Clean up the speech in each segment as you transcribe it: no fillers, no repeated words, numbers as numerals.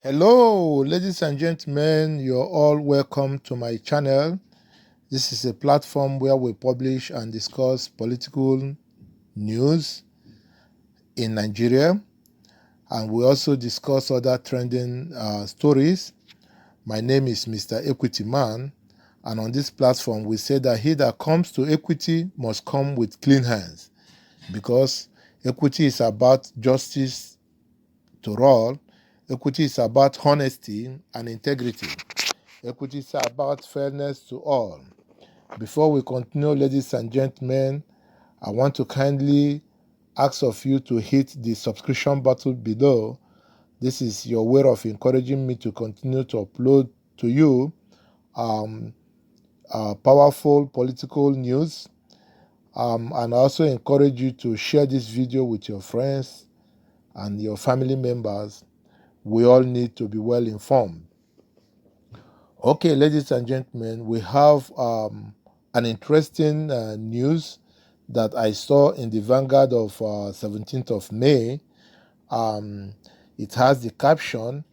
Hello, ladies and gentlemen. You're all welcome to my channel. This is a platform where we publish and discuss political news in Nigeria, and we also discuss other trending stories. My name is Mr. Equity Man, and on this platform, we say that he that comes to equity must come with clean hands, because equity is about justice to all. Equity is about honesty and integrity. Equity is about fairness to all. Before we continue, ladies and gentlemen, I want to kindly ask of you to hit the subscription button below. This is your way of encouraging me to continue to upload to you powerful political news. And I also encourage you to share this video with your friends and your family members. We all need to be well informed. Okay, ladies and gentlemen, we have an interesting news that I saw in the Vanguard of 17th of May. It has the caption,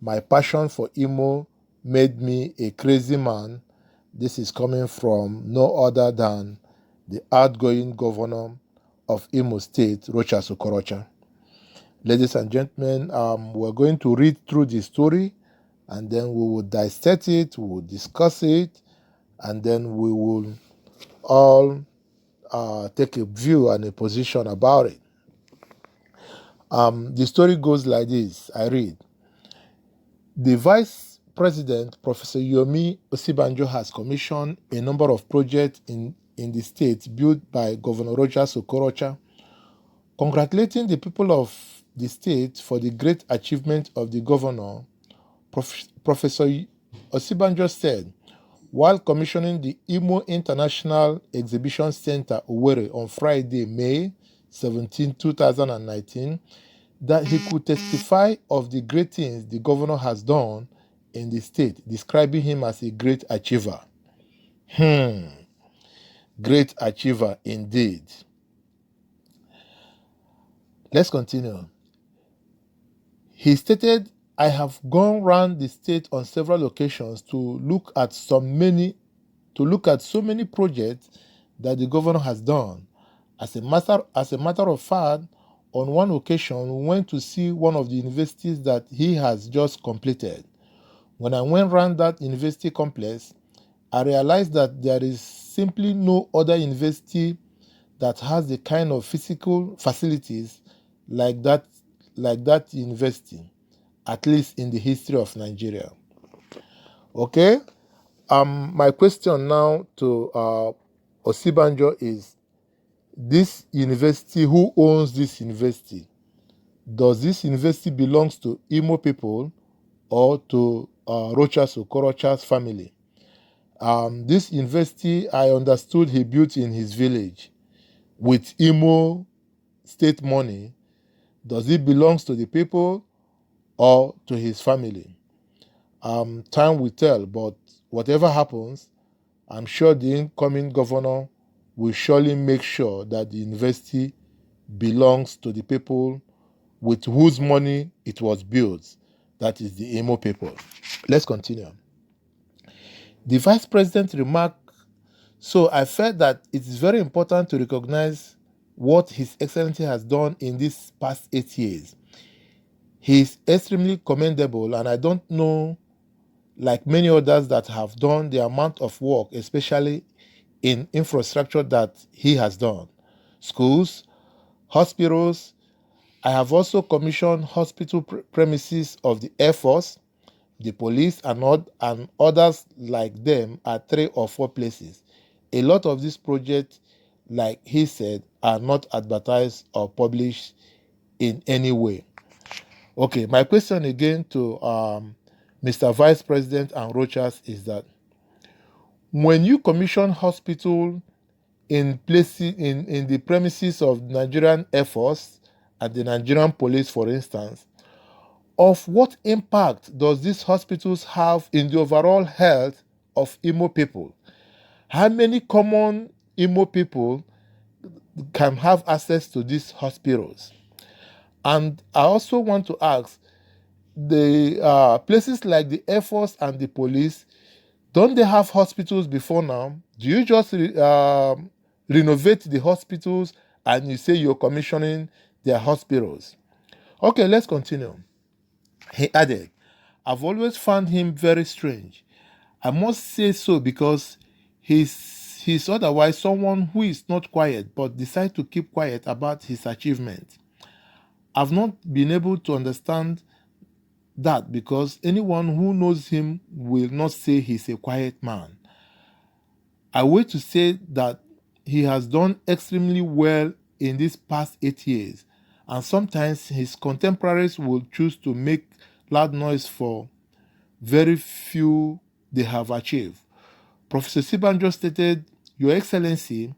"My passion for Imo made me a crazy man." This is coming from no other than the outgoing governor of Imo State, Rochas Okorocha. Ladies and gentlemen, we're going to read through the story, and then we will dissect it, we will discuss it, and then we will all take a view and a position about it. The story goes like this. I read. The Vice President, Professor Yomi Osibanjo, has commissioned a number of projects in the state built by Governor Rochas Okorocha, congratulating the people of the state for the great achievement of the governor. Professor Osibanjo said, while commissioning the Imo International Exhibition Center, Owerri, on Friday, May 17, 2019, that he could testify of the great things the governor has done in the state, describing him as a great achiever. Great achiever indeed. Let's continue. He stated, I have gone round the state on several occasions to look at so many projects that the governor has done. As a matter of fact, on one occasion, we went to see one of the universities that he has just completed. When I went around that university complex, I realized that there is simply no other university that has the kind of physical facilities like that university, at least in the history of Nigeria. Okay? My question now to Osibanjo is, this university, who owns this university? Does this university belongs to Imo people or to Rochas Okorocha's family? This university, I understood he built in his village with Imo state money. Does it belongs to the people or to his family? Time will tell, but whatever happens, I'm sure the incoming governor will surely make sure that the university belongs to the people with whose money it was built, that is the Imo people. Let's continue. The vice president remarked, so I felt that it is very important to recognize what His Excellency has done in these past 8 years. He is extremely commendable, and I don't know, like many others that have done the amount of work, especially in infrastructure that he has done. Schools, hospitals. I have also commissioned hospital premises of the Air Force, the police, and others like them at 3 or 4 places. A lot of these projects, like he said, are not advertised or published in any way. Okay, my question again to Mr. Vice President and Rochas is that when you commission hospital in the premises of Nigerian Air Force and the Nigerian police, for instance, of what impact does these hospitals have in the overall health of Imo people? How many common Imo people can have access to these hospitals? And I also want to ask, the places like the Air Force and the police, don't they have hospitals before now? Do you just renovate the hospitals and you say you're commissioning their hospitals? Okay, let's continue. He added, I've always found him very strange. I must say so because he's otherwise someone who is not quiet but decides to keep quiet about his achievement. I've not been able to understand that because anyone who knows him will not say he's a quiet man. I wait to say that he has done extremely well in these past 8 years, and sometimes his contemporaries will choose to make loud noise for very few they have achieved. Professor Sibanjo stated, Your Excellency,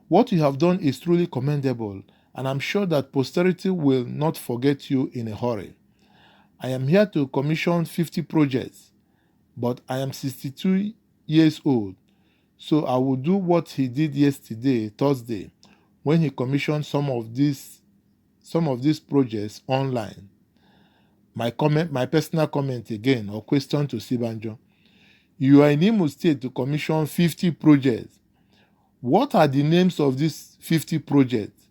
what you have done is truly commendable, and I'm sure that posterity will not forget you in a hurry. I am here to commission 50 projects, but I am 62 years old, so I will do what he did yesterday, Thursday, when he commissioned some of these projects online. My personal comment again, or question to Sibanjo. You are in Imo State to commission 50 projects. What are the names of these 50 projects?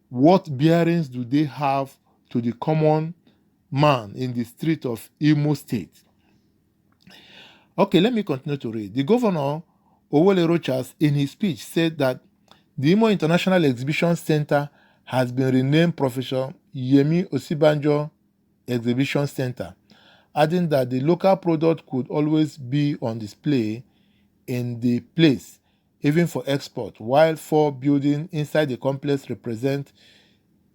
What bearings do they have to the common man in the street of Imo State? Okay, let me continue to read. The governor, Rochas, in his speech said that the Imo International Exhibition Center has been renamed Professor Yemi Osibanjo Exhibition Center, adding that the local product could always be on display in the place, even for export, while 4 buildings inside the complex represent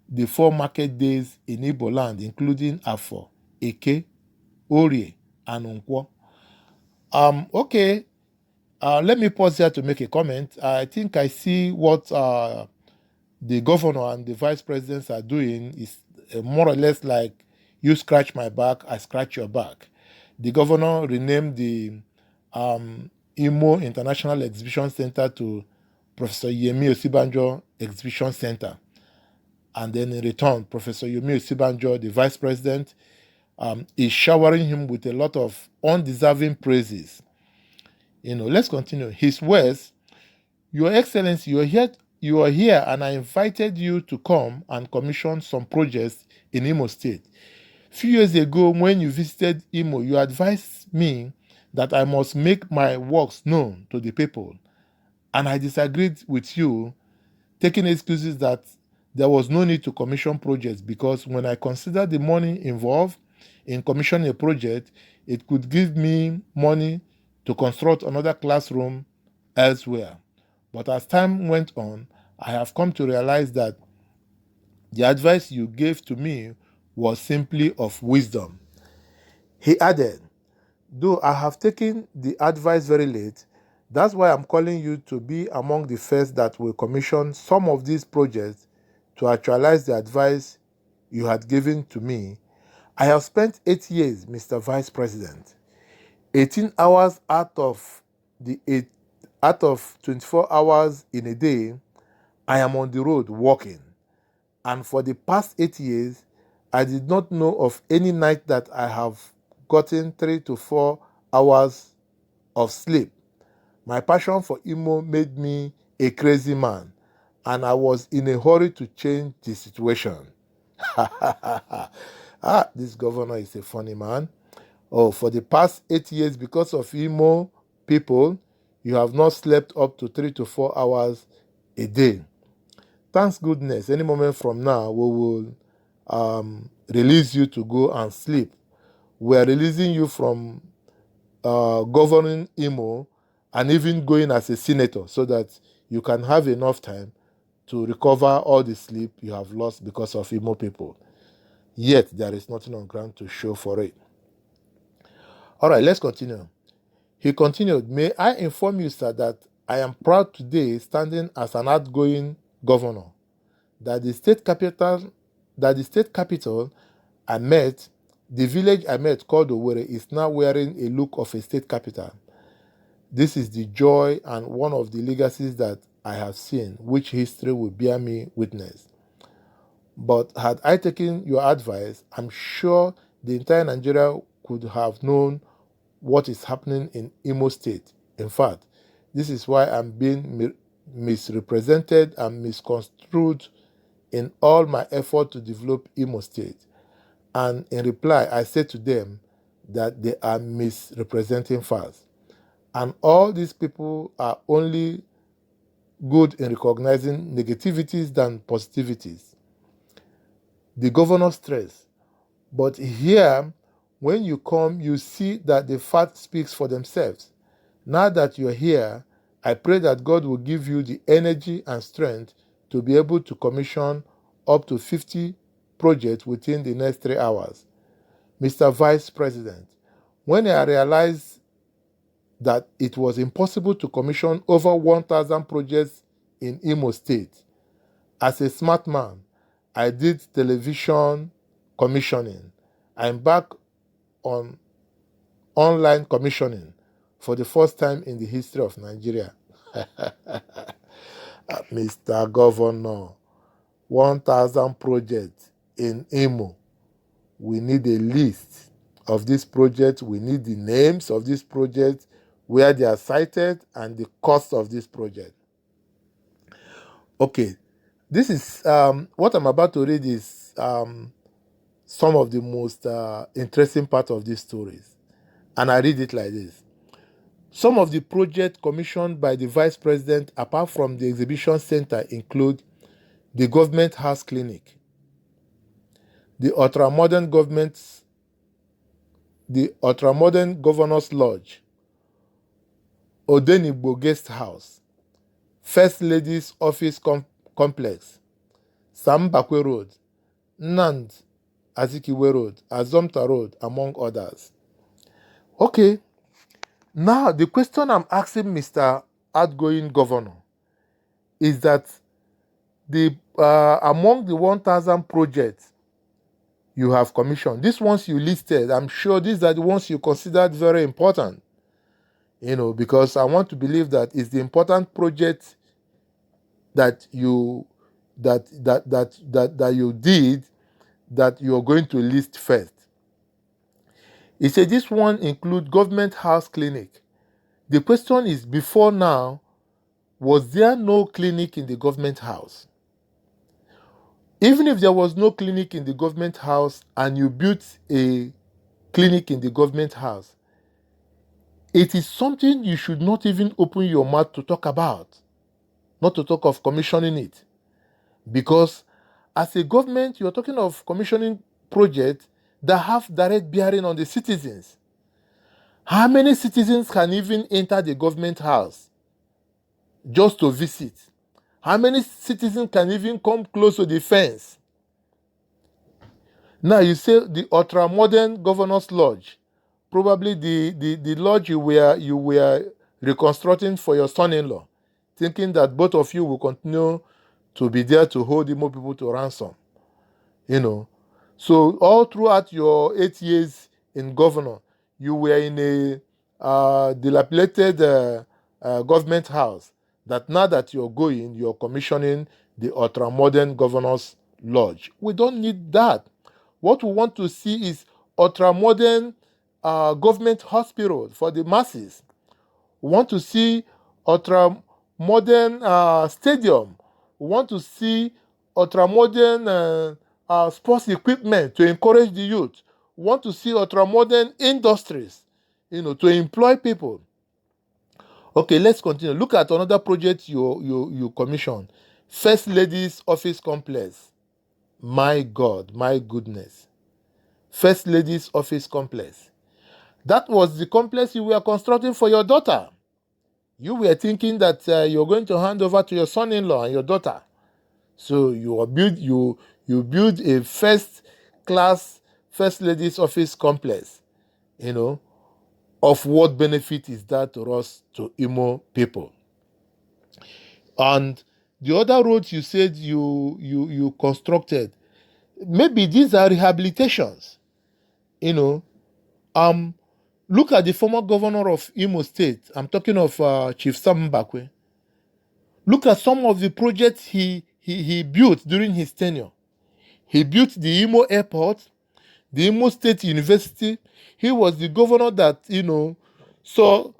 the 4 market days in Igbo land, including Afo, Eke, Orie, and Nkwo. Okay, let me pause here to make a comment. I think I see what the governor and the vice presidents are doing is more or less like you scratch my back, I scratch your back. The governor renamed the Imo International Exhibition Center to Professor Yemi Osibanjo Exhibition Center. And then in return, Professor Yemi Osibanjo, the vice president, is showering him with a lot of undeserving praises. Let's continue. His words, Your Excellency, you are here and I invited you to come and commission some projects in Imo State. Few years ago, when you visited Imo, you advised me that I must make my works known to the people. And I disagreed with you, taking excuses that there was no need to commission projects because when I considered the money involved in commissioning a project, it could give me money to construct another classroom elsewhere. But as time went on, I have come to realize that the advice you gave to me was simply of wisdom. He added, Though I have taken the advice very late, that's why I'm calling you to be among the first that will commission some of these projects to actualize the advice you had given to me. I have spent 8 years, Mr. Vice President. 18 hours out of 24 hours in a day, I am on the road working. And for the past 8 years, I did not know of any night that I have gotten 3 to 4 hours of sleep. My passion for Imo made me a crazy man, and I was in a hurry to change the situation. This governor is a funny man. For the past 8 years, because of Imo people, you have not slept up to 3 to 4 hours a day. Thanks goodness, any moment from now, we will release you to go and sleep. We are releasing you from governing Imo and even going as a senator so that you can have enough time to recover all the sleep you have lost because of Imo people. Yet, there is nothing on ground to show for it. All right, let's continue. He continued, May I inform you, sir, that I am proud today, standing as an outgoing governor, that the state capital I met, the village I met called Owerri, is now wearing a look of a state capital. This is the joy and one of the legacies that I have seen, which history will bear me witness. But had I taken your advice, I'm sure the entire Nigeria could have known what is happening in Imo State. In fact, this is why I'm being misrepresented and misconstrued in all my effort to develop Imo State. And in reply, I said to them that they are misrepresenting facts. And all these people are only good in recognizing negativities than positivities. The governor stressed, but here, when you come, you see that the fact speaks for themselves. Now that you're here, I pray that God will give you the energy and strength to be able to commission up to 50 projects within the next 3 hours. Mr. Vice President, when I realized that it was impossible to commission over 1,000 projects in Imo State, as a smart man, I did television commissioning. I embarked on online commissioning for the first time in the history of Nigeria. Mr. Governor, 1,000 projects in Imo. We need a list of these projects. We need the names of these projects, where they are cited, and the cost of this project. Okay, this is what I'm about to read is some of the most interesting part of these stories. And I read it like this. Some of the projects commissioned by the Vice President, apart from the exhibition center, include the Government House Clinic, the ultra-modern Governor's Lodge, Odenigbo Guest House, First Lady's Office Complex, Sambakwe Road, Nand Azikiwe Road, Azomta Road, among others. Okay, now the question I'm asking Mr. Outgoing Governor is that among the 1,000 projects you have commissioned, these ones you listed, I'm sure these are the ones you considered very important, because I want to believe that it's the important project that you did that you're going to list first. He said this one include Government House Clinic. The question is, before now, was there no clinic in the government house? Even if there was no clinic in the government house and you built a clinic in the government house, it is something you should not even open your mouth to talk about, not to talk of commissioning it. Because as a government, you're talking of commissioning projects that have direct bearing on the citizens. How many citizens can even enter the government house just to visit? How many citizens can even come close to the fence? Now you say the ultra-modern Governor's Lodge, probably the lodge you were reconstructing for your son-in-law, thinking that both of you will continue to be there to hold Imo people to ransom. So all throughout your 8 years in governor, you were in a dilapidated government house. That now that you're commissioning the ultra-modern Governor's Lodge. We don't need that. What we want to see is ultra-modern government hospital for the masses. We want to see ultra-modern stadium. We want to see ultra-modern sports equipment to encourage the youth. We want to see ultra-modern industries, to employ people. Okay, let's continue. Look at another project you commissioned. First Lady's Office Complex. My God, my goodness. First Lady's Office Complex. That was the complex you were constructing for your daughter. You were thinking that you're going to hand over to your son-in-law and your daughter. So you build a first-class First Lady's Office Complex. Of what benefit is that to us, to Imo people? And the other roads you said you constructed, maybe these are rehabilitations. Look at the former governor of Imo State. I'm talking of Chief Sam Mbakwe. Look at some of the projects he built during his tenure. He built the Imo Airport, the Imo State University. He was the governor that, saw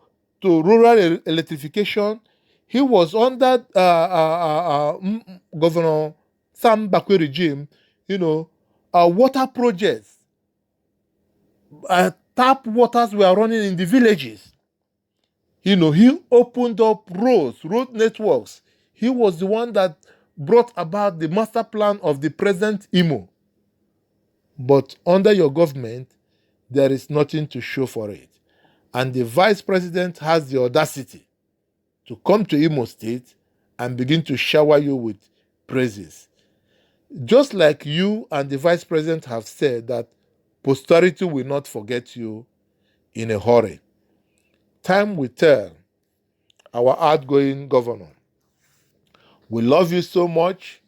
to rural electrification. He was under Governor Sam Bakwe regime, water projects. Tap waters were running in the villages. He opened up road networks. He was the one that brought about the master plan of the present Imo. But under your government, there is nothing to show for it. And the vice president has the audacity to come to Imo State and begin to shower you with praises. Just like you and the vice president have said that posterity will not forget you in a hurry. Time will tell our outgoing governor. We love you so much,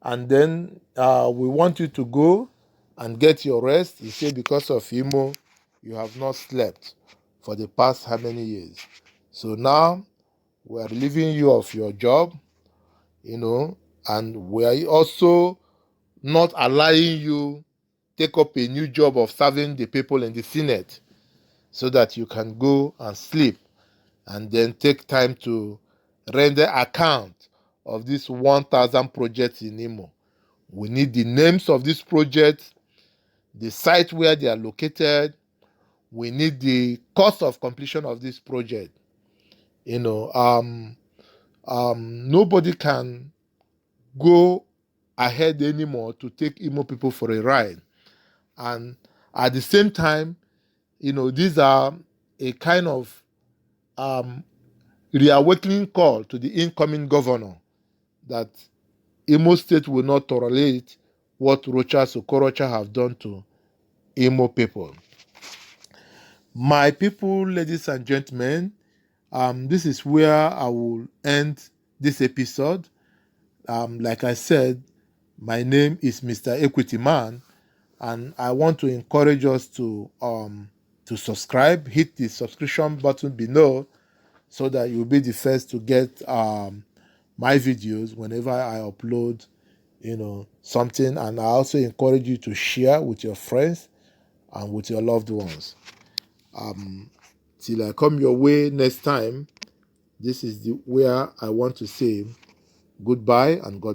and then we want you to go and get your rest. You say because of Imo, you have not slept for the past how many years. So now we are relieving you of your job, and we are also not allowing you take up a new job of serving the people in the Senate so that you can go and sleep and then take time to render account of these 1,000 projects in Imo. We need the names of these projects, the site where they are located. We need the cost of completion of this project. Nobody can go ahead anymore to take Imo people for a ride. And at the same time, these are a kind of reawakening call to the incoming governor that Imo State will not tolerate what Rochas, okorocha have done to Imo people. My people, ladies and gentlemen, this is where I will end this episode. Like I said, my name is Mr. Equity Man, and I want to encourage us to subscribe, hit the subscription button below so that you'll be the first to get my videos whenever I upload, something. And I also encourage you to share with your friends and with your loved ones. Till I come your way next time, this is where I want to say goodbye and God